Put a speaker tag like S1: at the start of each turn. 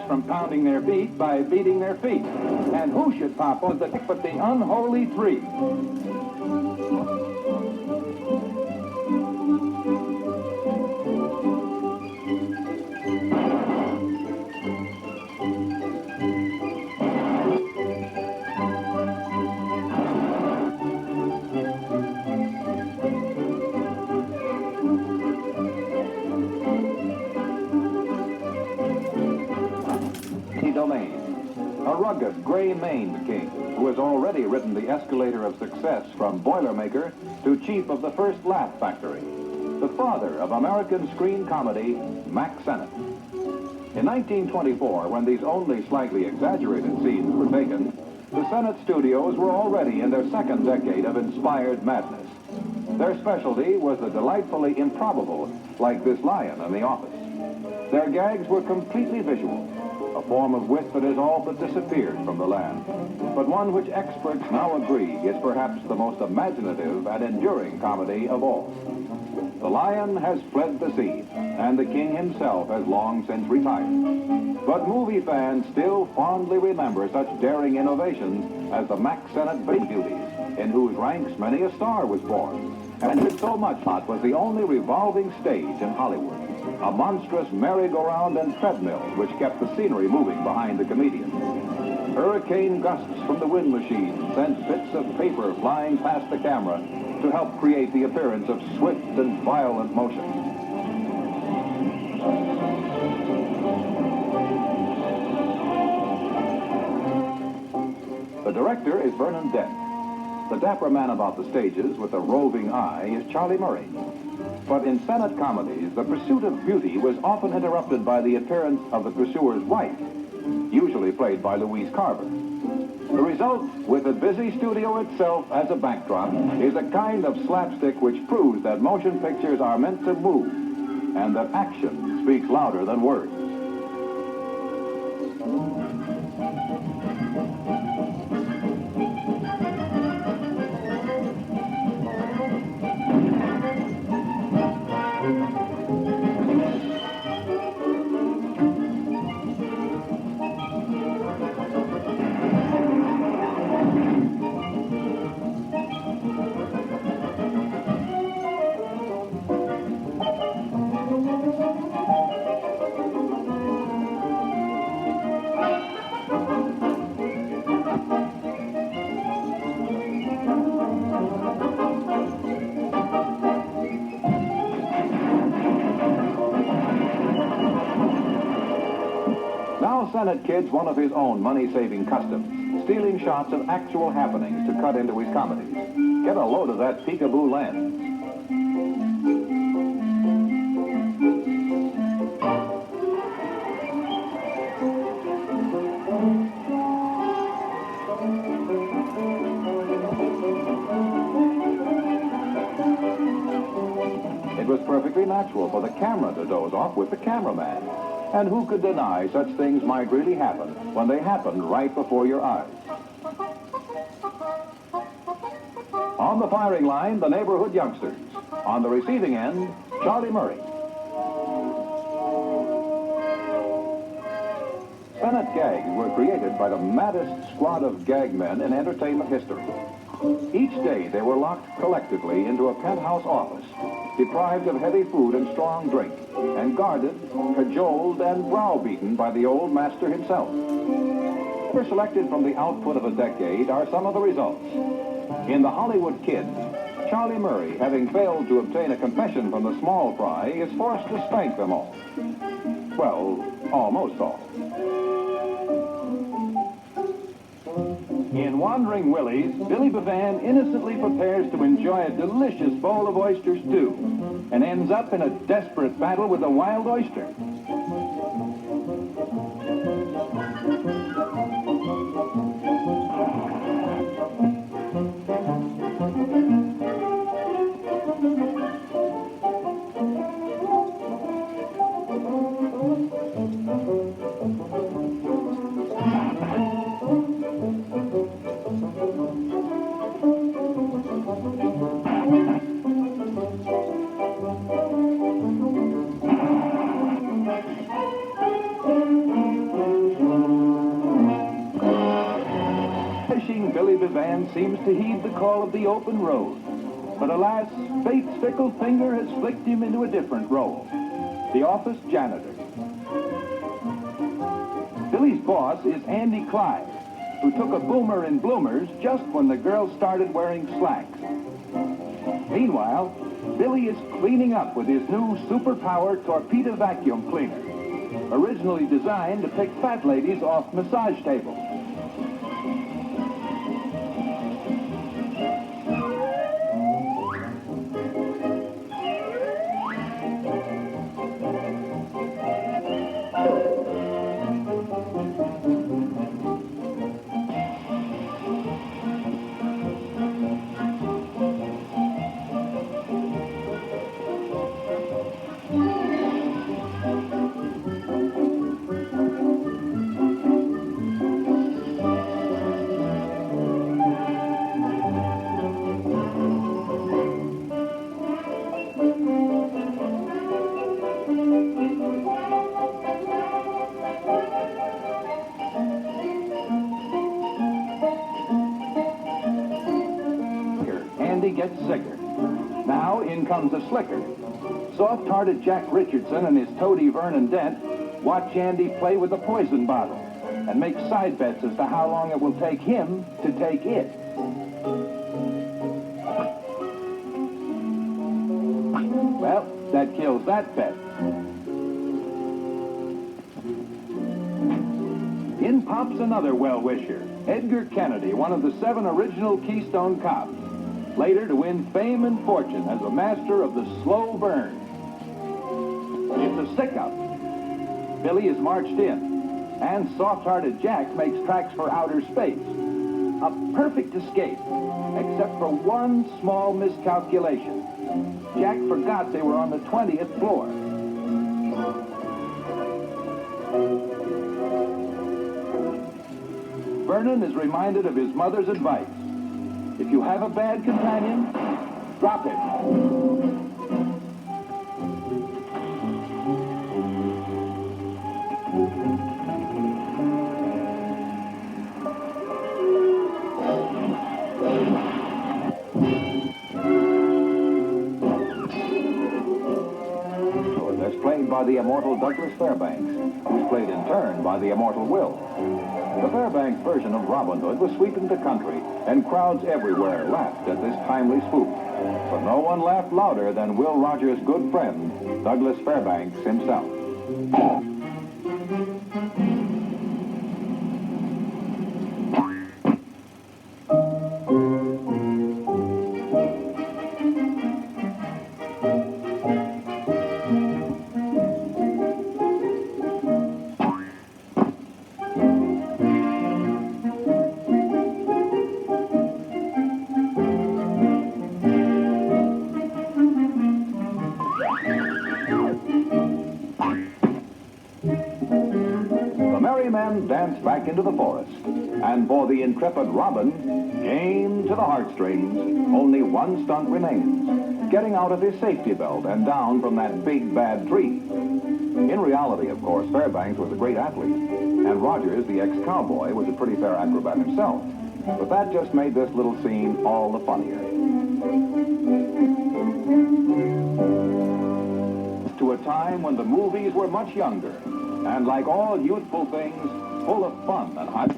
S1: from pounding their beat by beating their feet. And who should pop on the deck but the unholy three? A rugged, gray-maned king who has already ridden the escalator of success from Boilermaker to chief of the first laugh factory, the father of American screen comedy, Mack Sennett. In 1924, when these only slightly exaggerated scenes were taken, the Sennett studios were already in their second decade of inspired madness. Their specialty was the delightfully improbable, like this lion in the office. Their gags were completely visual, a form of wit that has all but disappeared from the land, but one which experts now agree is perhaps the most imaginative and enduring comedy of all. The lion has fled the scene, and the king himself has long since retired. But movie fans still fondly remember such daring innovations as the Mack Sennett Baby Beauties, in whose ranks many a star was born. And it so much hot was the only revolving stage in Hollywood, a monstrous merry-go-round and treadmill which kept the scenery moving behind the comedian. Hurricane gusts from the wind machine sent bits of paper flying past the camera to help create the appearance of swift and violent motion. The director is Vernon Dent. The dapper man about the stages with a roving eye is Charlie Murray. But in Sennett comedies, the pursuit of beauty was often interrupted by the appearance of the pursuer's wife, usually played by Louise Carver. The result, with the busy studio itself as a backdrop, is a kind of slapstick which proves that motion pictures are meant to move, and that action speaks louder than words. Now Sennett kids one of his own money-saving customs, stealing shots of actual happenings to cut into his comedies. Get a load of that peekaboo lens. It was perfectly natural for the camera to doze off with the cameraman. And who could deny such things might really happen when they happened right before your eyes? On the firing line, the neighborhood youngsters. On the receiving end, Charlie Murray. Sennett gags were created by the maddest squad of gag men in entertainment history. Each day they were locked collectively into a penthouse office, deprived of heavy food and strong drink, and guarded, cajoled, and browbeaten by the old master himself. Here selected from the output of a decade are some of the results. In The Hollywood Kids, Charlie Murray, having failed to obtain a confession from the small fry, is forced to spank them all. Well, almost all. In Wandering Willie's, Billy Bevan innocently prepares to enjoy a delicious bowl of oyster stew and ends up in a desperate battle with a wild oyster. man seems to heed the call of the open road. But alas, fate's fickle finger has flicked him into a different role. The office janitor. Billy's boss is Andy Clyde, who took a boomer in bloomers just when the girls started wearing slacks. Meanwhile, Billy is cleaning up with his new superpowered torpedo vacuum cleaner, originally designed to pick fat ladies off massage tables. Andy gets sicker. Now in comes a slicker. Soft-hearted Jack Richardson and his toady Vernon Dent watch Andy play with a poison bottle and make side bets as to how long it will take him to take it. Well, that kills that bet. In pops another well-wisher, Edgar Kennedy, one of the 7 original Keystone Cops, later to win fame and fortune as a master of the slow burn. It's a stick-up. Billy is marched in, and soft-hearted Jack makes tracks for outer space. A perfect escape, except for one small miscalculation. Jack forgot they were on the 20th floor. Vernon is reminded of his mother's advice. If you have a bad companion, drop it. As played by the immortal Douglas Fairbanks, who's played in turn by the immortal Will. The Fairbanks version of Robin Hood was sweeping the country, and crowds everywhere laughed at this timely spook. But no one laughed louder than Will Rogers' good friend, Douglas Fairbanks himself. Men danced back into the forest, and for the intrepid Robin, game to the heartstrings, only one stunt remains: getting out of his safety belt and down from that big bad tree. In reality, of course, Fairbanks was a great athlete, and Rogers, the ex-cowboy, was a pretty fair acrobat himself. But that just made this little scene all the funnier. To a time when the movies were much younger, and like all youthful things, full of fun and high...